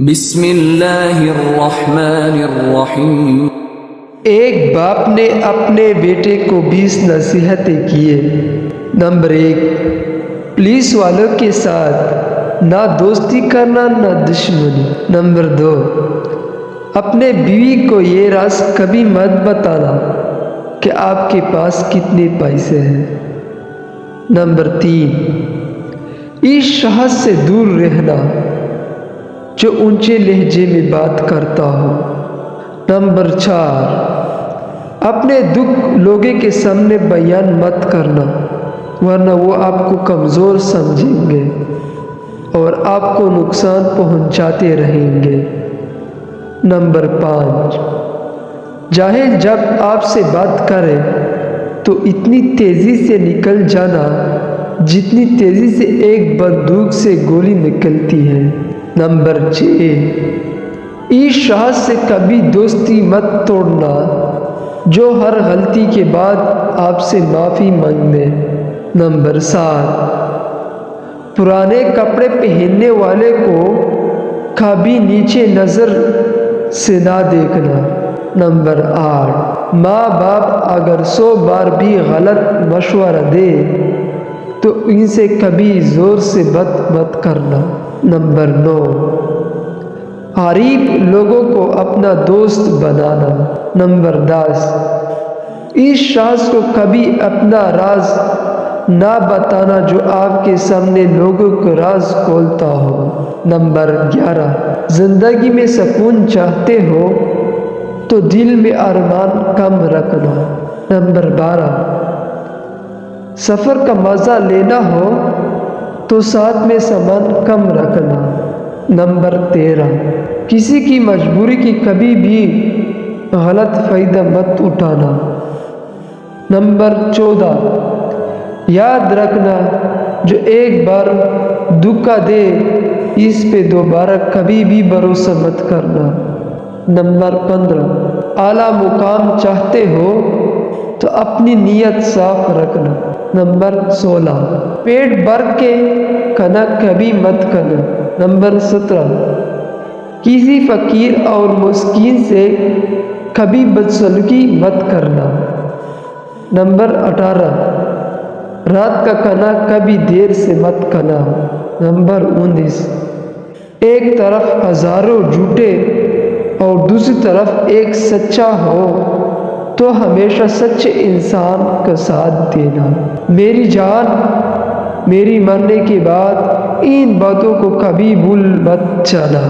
بسم اللہ الرحمن الرحیم۔ ایک باپ نے اپنے بیٹے کو 20 نصیحتیں کیے۔ نمبر 1، پولیس والوں کے ساتھ نہ دوستی کرنا نہ دشمنی۔ نمبر 2، اپنے بیوی کو یہ راز کبھی مت بتانا کہ آپ کے پاس کتنے پیسے ہیں۔ نمبر 3، اس شخص سے دور رہنا جو اونچے لہجے میں بات کرتا ہو۔ نمبر 4، اپنے دکھ لوگوں کے سامنے بیان مت کرنا ورنہ وہ آپ کو کمزور سمجھیں گے اور آپ کو نقصان پہنچاتے رہیں گے۔ نمبر 5، جاہل جب آپ سے بات کرے تو اتنی تیزی سے نکل جانا جتنی تیزی سے ایک بندوق سے گولی نکلتی ہے۔ نمبر 6، اس شخص سے کبھی دوستی مت توڑنا جو ہر غلطی کے بعد آپ سے معافی مانگے۔ نمبر 7، پرانے کپڑے پہننے والے کو کبھی نیچے نظر سے نہ دیکھنا۔ نمبر 8، ماں باپ اگر 100 بار بھی غلط مشورہ دے تو ان سے کبھی زور سے بات مت کرنا۔ نمبر 9، غریب لوگوں کو اپنا دوست بنانا۔ نمبر 10، اس شخص کو کبھی اپنا راز نہ بتانا جو آپ کے سامنے لوگوں کو راز کھولتا ہو۔ نمبر 11، زندگی میں سکون چاہتے ہو تو دل میں ارمان کم رکھنا۔ نمبر 12، سفر کا مزہ لینا ہو تو ساتھ میں سامان کم رکھنا۔ نمبر 13، کسی کی مجبوری کی کبھی بھی غلط فائدہ مت اٹھانا۔ نمبر 14، یاد رکھنا جو ایک بار دھوکہ دے اس پہ دوبارہ کبھی بھی بھروسہ مت کرنا۔ نمبر 15، اعلیٰ مقام چاہتے ہو تو اپنی نیت صاف رکھنا۔ نمبر 16، پیٹ بھر کے کھانا کبھی مت کھانا۔ نمبر 17، کسی فقیر اور مسکین سے کبھی بدسلوکی مت کرنا۔ نمبر 18، رات کا کھانا کبھی دیر سے مت کھانا۔ نمبر 19، ایک طرف ہزاروں جھوٹے اور دوسری طرف ایک سچا ہو تو ہمیشہ سچے انسان کا ساتھ دینا۔ میری جان، میری مرنے کے بعد ان باتوں کو کبھی بھول مت جانا۔